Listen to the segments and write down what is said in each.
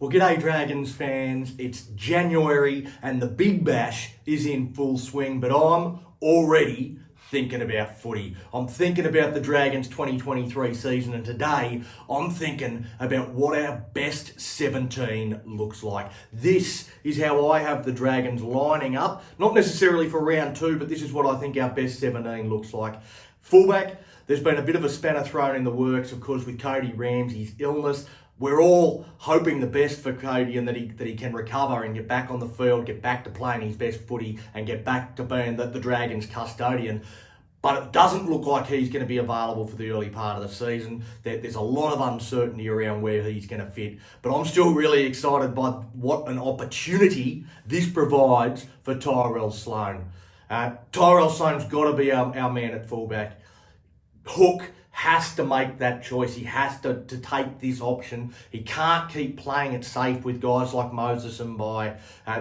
Well, g'day Dragons fans, it's January and the Big Bash is in full swing, but I'm already thinking about footy. I'm thinking about the Dragons 2023 season, and today I'm thinking about what our best 17 looks like. This is how I have the Dragons lining up, not necessarily for round 2, but this is what I think our best 17 looks like. Fullback, there's been a bit of a spanner thrown in the works, of course, with Cody Ramsey's illness. We're all hoping the best for Cody and that he can recover and get back on the field, get back to playing his best footy and get back to being the Dragons' custodian. But it doesn't look like he's going to be available for the early part of the season. There's a lot of uncertainty around where he's going to fit. But I'm still really excited by what an opportunity this provides for Tyrell Sloan. Tyrell Sloan's got to be our man at fullback. Hook has to make that choice. He has to take this option. He can't keep playing it safe with guys like Moses and By.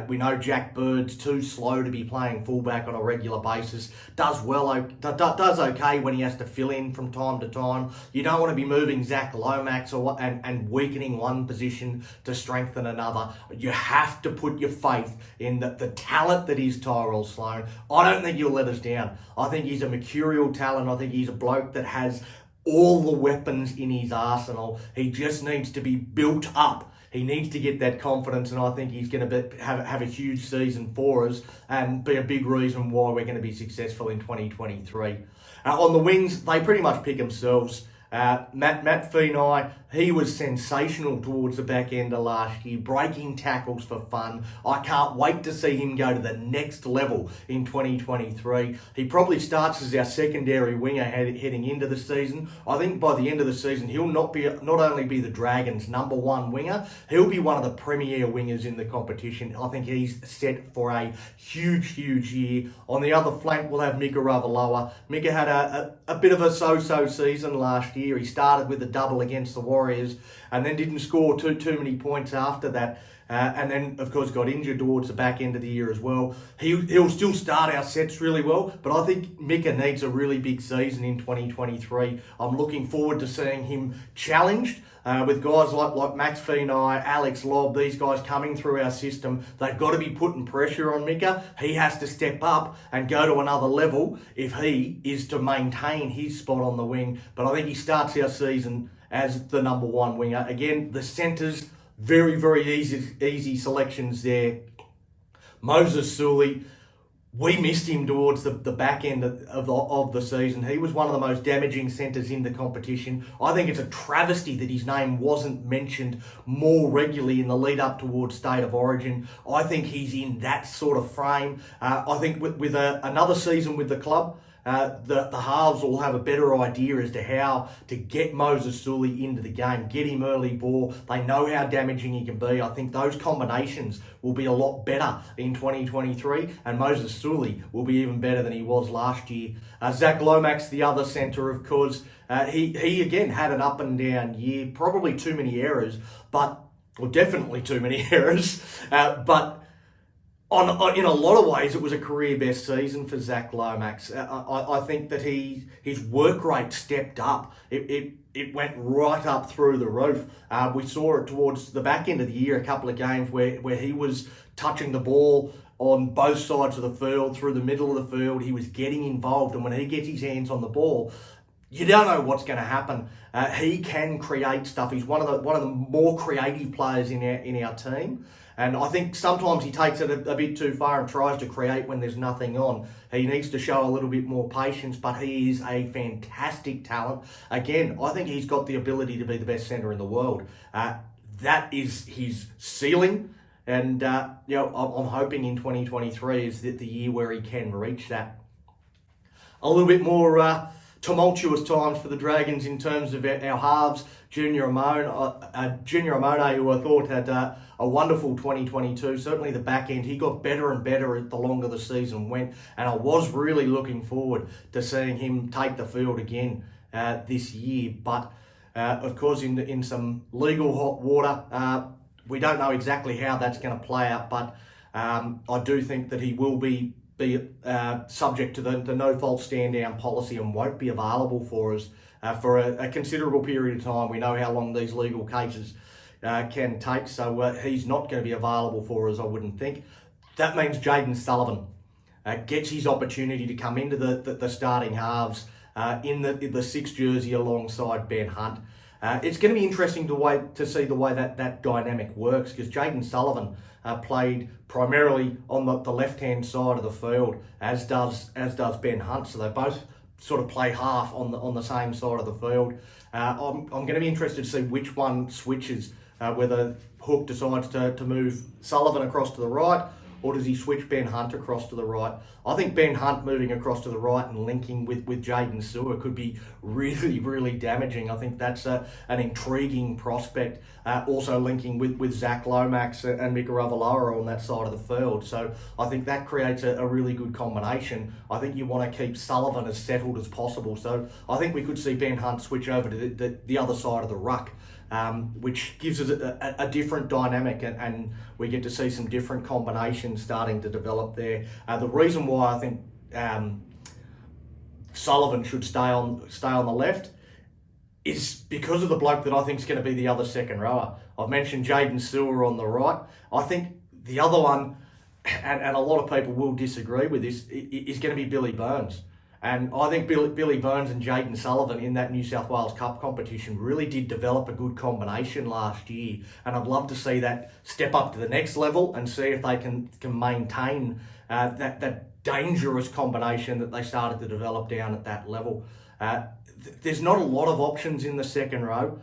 We know Jack Bird's too slow to be playing fullback on a regular basis. Does okay when he has to fill in from time to time. You don't want to be moving Zach Lomax and weakening one position to strengthen another. You have to put your faith in the talent that is Tyrell Sloan. I don't think he'll let us down. I think he's a mercurial talent. I think he's a bloke that has all the weapons in his arsenal. He just needs to be built up. He needs to get that confidence, and I think he's going to have a huge season for us and be a big reason why we're going to be successful in 2023. On the wings, they pretty much pick themselves. Matt Feeney, he was sensational towards the back end of last year, breaking tackles for fun. I can't wait to see him go to the next level in 2023. He probably starts as our secondary winger heading into the season. I think by the end of the season, he'll not only be the Dragons' number one winger, he'll be one of the premier wingers in the competition. I think he's set for a huge year. On the other flank, we'll have Mika Ravaloa. Mika had a bit of a so-so season last year. He started with a double against the Warriors and then didn't score too many points after that. And then, of course, got injured towards the back end of the year as well. He'll still start our sets really well, but I think Mika needs a really big season in 2023. I'm looking forward to seeing him challenged with guys like Max Feeney, Alex Lobb, these guys coming through our system. They've got to be putting pressure on Mika. He has to step up and go to another level if he is to maintain his spot on the wing. But I think he starts our season as the number one winger. Again, the centres, very easy selections there. Moses Sully, we missed him towards the back end of the season. He was one of the most damaging centres in the competition. I think it's a travesty that his name wasn't mentioned more regularly in the lead up towards State of Origin. I think he's in that sort of frame. I think with another season with the club, the halves will have a better idea as to how to get Moses Sully into the game, get him early ball. They know how damaging he can be. I think those combinations will be a lot better in 2023, and Moses Sully will be even better than he was last year. Zach Lomax, the other centre, of course, he again had an up and down year, probably too many errors, definitely too many errors, but in a lot of ways, it was a career best season for Zach Lomax. I think that his work rate stepped up. It went right up through the roof. We saw it towards the back end of the year, a couple of games where he was touching the ball on both sides of the field, through the middle of the field. He was getting involved, and when he gets his hands on the ball, you don't know what's going to happen. He can create stuff. He's one of the more creative players in our team. And I think sometimes he takes it a bit too far and tries to create when there's nothing on. He needs to show a little bit more patience, but he is a fantastic talent. Again, I think he's got the ability to be the best centre in the world. That is his ceiling. And I'm hoping in 2023 is the year where he can reach that. A little bit more tumultuous times for the Dragons in terms of our halves. Junior Amone, who I thought had a wonderful 2022. Certainly the back end, he got better and better the longer the season went, and I was really looking forward to seeing him take the field again this year. But of course, in some legal hot water, we don't know exactly how that's going to play out, but I do think that he will be subject to the no-fault stand-down policy and won't be available for us for a considerable period of time. We know how long these legal cases can take, so he's not going to be available for us, I wouldn't think. That means Jaden Sullivan gets his opportunity to come into the starting halves in the 6 jersey alongside Ben Hunt. It's going to be interesting to see the way that dynamic works, because Jaden Sullivan played primarily on the left-hand side of the field, as does Ben Hunt. So they both sort of play half on the same side of the field. I'm going to be interested to see which one switches, whether Hook decides to move Sullivan across to the right, or does he switch Ben Hunt across to the right? I think Ben Hunt moving across to the right and linking with Jaden Sewer could be really, really damaging. I think that's an intriguing prospect. Also linking with Zach Lomax and Mick on that side of the field. So I think that creates a really good combination. I think you want to keep Sullivan as settled as possible. So I think we could see Ben Hunt switch over to the other side of the ruck. Which gives us a different dynamic, and we get to see some different combinations starting to develop there. The reason why I think Sullivan should stay on the left is because of the bloke that I think is going to be the other second rower. I've mentioned Jaden Sewer on the right. I think the other one, and a lot of people will disagree with this, is going to be Billy Burns. And I think Billy Burns and Jaden Sullivan in that New South Wales Cup competition really did develop a good combination last year. And I'd love to see that step up to the next level and see if they can maintain that dangerous combination that they started to develop down at that level. There's not a lot of options in the second row.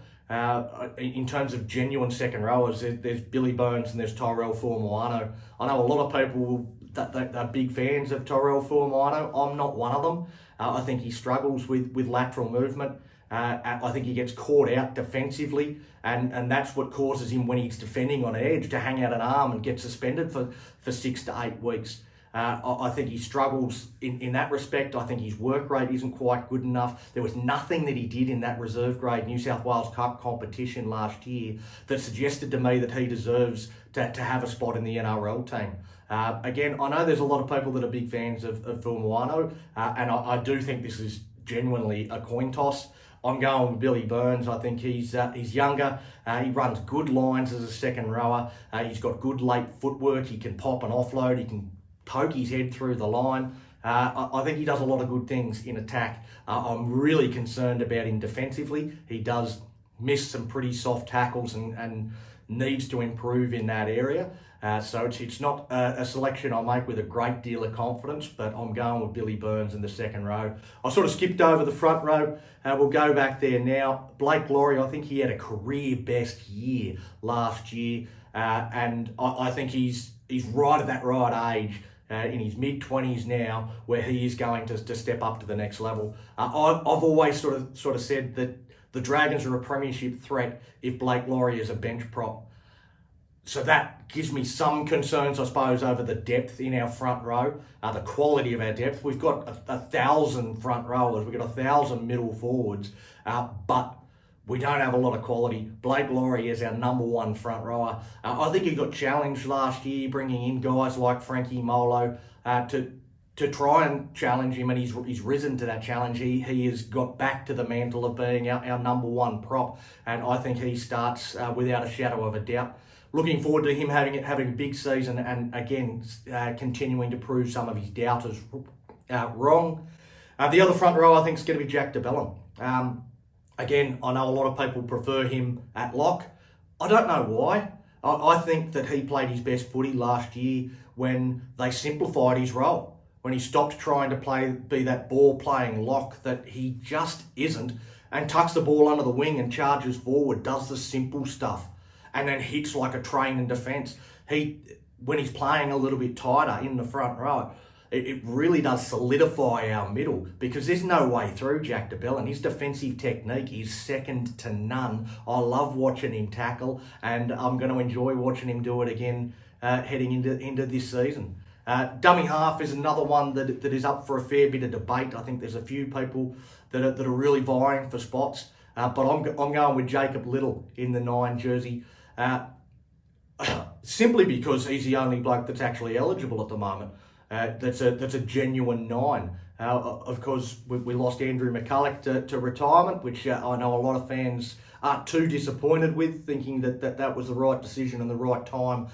In terms of genuine second rowers, there's Billy Burns and there's Tyrell Fuamoano. I know a lot of people that are big fans of Tyrell Fuamoano. I'm not one of them. I think he struggles with lateral movement. I think he gets caught out defensively, and that's what causes him, when he's defending on edge, to hang out an arm and get suspended for 6 to 8 weeks. I think he struggles in that respect. I think his work rate isn't quite good enough. There was nothing that he did in that reserve grade New South Wales Cup competition last year that suggested to me that he deserves to have a spot in the NRL team. Again, I know there's a lot of people that are big fans of Fuamoano, and I do think this is genuinely a coin toss. I'm going with Billy Burns. I think he's younger. He runs good lines as a second rower. He's got good late footwork. He can pop and offload. He can poke his head through the line. I think he does a lot of good things in attack. I'm really concerned about him defensively. He does miss some pretty soft tackles and needs to improve in that area. So it's not a selection I make with a great deal of confidence, but I'm going with Billy Burns in the second row. I sort of skipped over the front row. We'll go back there now. Blake Laurie, I think he had a career best year last year, and I think he's right at that right age. In his mid-20s now, where he is going to step up to the next level. I've always sort of said that the Dragons are a premiership threat if Blake Laurie is a bench prop. So that gives me some concerns, I suppose, over the depth in our front row, the quality of our depth. We've got 1,000 front rowers, we've got 1,000 middle forwards, but we don't have a lot of quality. Blake Laurie is our number one front rower. I think he got challenged last year, bringing in guys like Frankie Molo to try and challenge him, and he's risen to that challenge. He has got back to the mantle of being our number one prop, and I think he starts without a shadow of a doubt. Looking forward to him having a big season, and again continuing to prove some of his doubters wrong. The other front row I think is going to be Jack de Belin. Again, I know a lot of people prefer him at lock. I don't know why. I think that he played his best footy last year when they simplified his role, when he stopped trying to be that ball-playing lock that he just isn't, and tucks the ball under the wing and charges forward, does the simple stuff, and then hits like a train in defence. When he's playing a little bit tighter in the front row, it really does solidify our middle, because there's no way through Jack de Belin. His defensive technique is second to none. I love watching him tackle, and I'm going to enjoy watching him do it again heading into this season. Dummy half is another one that is up for a fair bit of debate. I think there's a few people that are really vying for spots, but I'm going with Jacob Little in the 9 jersey, simply because he's the only bloke that's actually eligible at the moment. That's a genuine 9. Of course, we lost Andrew McCulloch to retirement, which I know a lot of fans aren't too disappointed with, thinking that was the right decision and the right time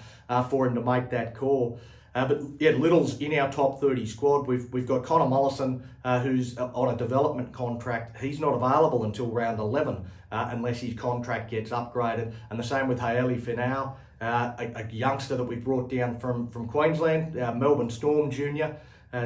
for him to make that call. But yeah, Little's in our top 30 squad. We've got Connor Mollison, who's on a development contract. He's not available until round 11 unless his contract gets upgraded. And the same with Haeli Finau, a youngster that we brought down from Queensland, Melbourne Storm Junior.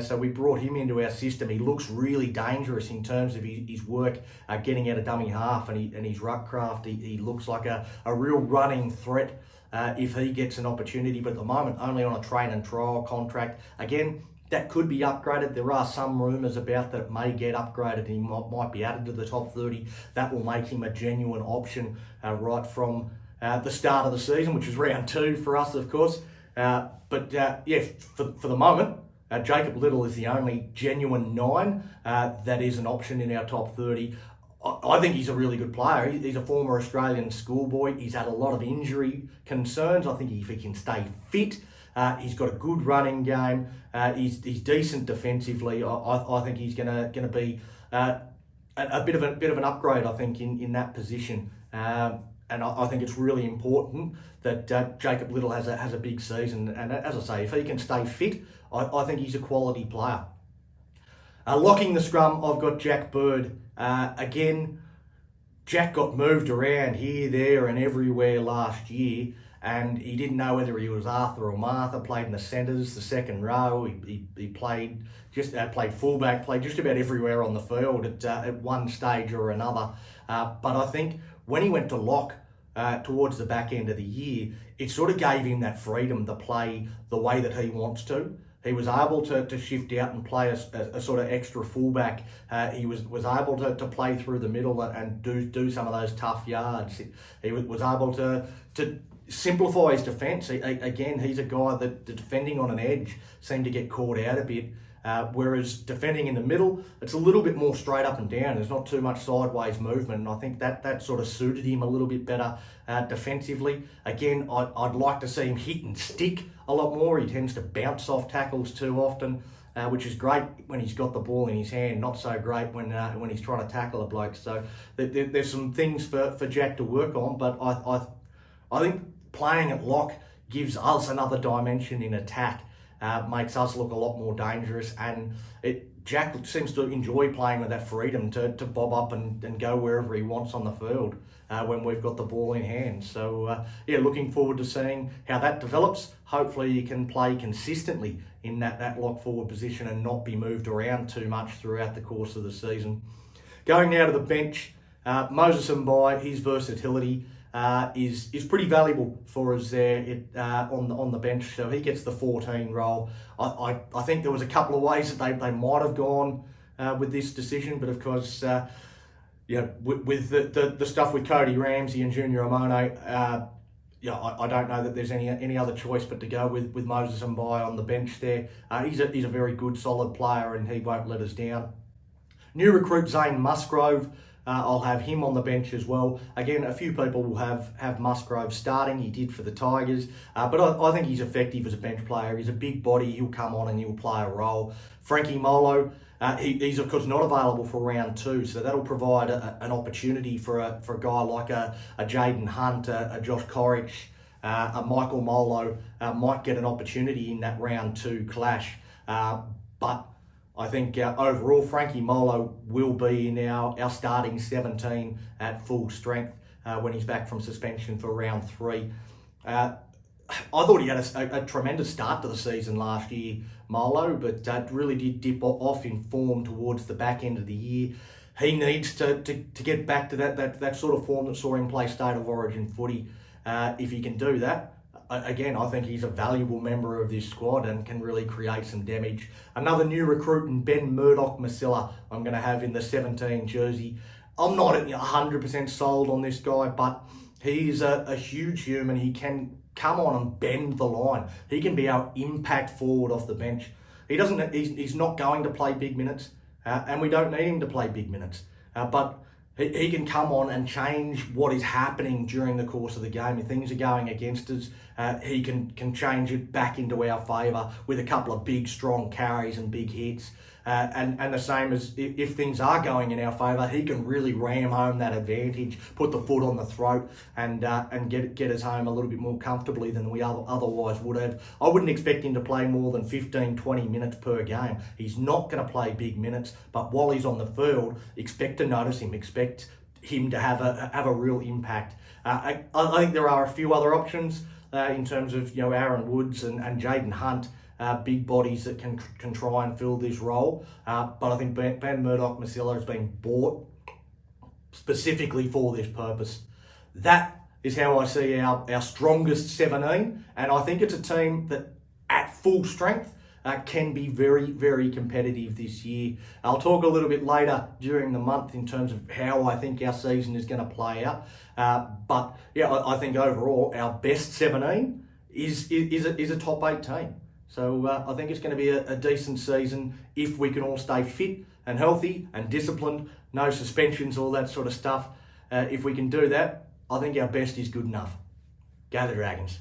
So we brought him into our system. He looks really dangerous in terms of his work getting out of dummy half and his ruck craft. He looks like a real running threat if he gets an opportunity. But at the moment, only on a train and trial contract. Again, that could be upgraded. There are some rumours about that it may get upgraded. He might be added to the top 30. That will make him a genuine option right from the start of the season, which is round 2 for us, of course. But for the moment, Jacob Little is the only genuine 9 that is an option in our top 30. I think he's a really good player. He's a former Australian schoolboy. He's had a lot of injury concerns. I think if he can stay fit, he's got a good running game. He's decent defensively. I think he's gonna be a bit of an upgrade. I think in that position. And I think it's really important that Jacob Little has a big season. And as I say, if he can stay fit, I think he's a quality player. Locking the scrum, I've got Jack Bird. Again, Jack got moved around here, there and everywhere last year, and he didn't know whether he was Arthur or Martha. Played in the centres, the second row. He played played fullback, played just about everywhere on the field at one stage or another. But I think when he went to lock towards the back end of the year, it sort of gave him that freedom to play the way that he wants to. He was able to shift out and play a sort of extra fullback. He was able to play through the middle and do some of those tough yards. He was able to simplify his defence. Again, he's a guy that the defending on an edge seemed to get caught out a bit. Whereas defending in the middle, it's a little bit more straight up and down. There's not too much sideways movement, and I think that sort of suited him a little bit better defensively. Again, I'd like to see him hit and stick a lot more. He tends to bounce off tackles too often, which is great when he's got the ball in his hand. Not so great when he's trying to tackle a bloke. So there's some things for Jack to work on, but I think playing at lock gives us another dimension in attack. Makes us look a lot more dangerous, and Jack seems to enjoy playing with that freedom to bob up and go wherever he wants on the field when we've got the ball in hand. So looking forward to seeing how that develops. Hopefully he can play consistently in that lock forward position and not be moved around too much throughout the course of the season. Going now to the bench, Moses Mbai, his versatility is pretty valuable for us there on the bench. So he gets the 14 role. I think there was a couple of ways that they might have gone with this decision, but of course, with the stuff with Cody Ramsey and Junior Amone, I don't know that there's any other choice but to go with Moses Mbai on the bench there. He's a very good, solid player, and he won't let us down. New recruit Zane Musgrove. I'll have him on the bench as well. Again, a few people will have Musgrove starting. He did for the Tigers. But I think he's effective as a bench player. He's a big body. He'll come on and he'll play a role. Frankie Molo, he's of course not available for round 2. So that'll provide an opportunity for a guy like a Jaden Hunt, a Josh Corrich, a Michael Molo might get an opportunity in that round 2 clash. But I think overall, Frankie Molo will be in our starting 17 at full strength when he's back from suspension for round 3. I thought he had a tremendous start to the season last year, Molo, but really did dip off in form towards the back end of the year. He needs to get back to that sort of form that saw him play State of Origin footy. If he can do that, again, I think he's a valuable member of this squad and can really create some damage. Another new recruit in Ben Murdoch-Masilla I'm going to have in the 17 jersey. I'm not 100% sold on this guy, but he's a huge human. He can come on and bend the line. He can be our impact forward off the bench. He's not going to play big minutes, and we don't need him to play big minutes. But he can come on and change what is happening during the course of the game. If things are going against us, he can change it back into our favour with a couple of big, strong carries and big hits. And the same as if things are going in our favour, he can really ram home that advantage, put the foot on the throat, and get us home a little bit more comfortably than we otherwise would have. I wouldn't expect him to play more than 15, 20 minutes per game. He's not going to play big minutes, but while he's on the field, expect to notice him, expect him to have a real impact. I think there are a few other options in terms of Aaron Woods and Jaden Hunt, big bodies that can try and fill this role. But I think Ben Murdoch-Masila has been bought specifically for this purpose. That is how I see our strongest 17, and I think it's a team that at full strength can be very, very competitive this year. I'll talk a little bit later during the month in terms of how I think our season is going to play out. But yeah, I think overall our best 17 is a top 8 team. So I think it's going to be a decent season if we can all stay fit and healthy and disciplined, no suspensions, all that sort of stuff. If we can do that, I think our best is good enough. Go the Dragons.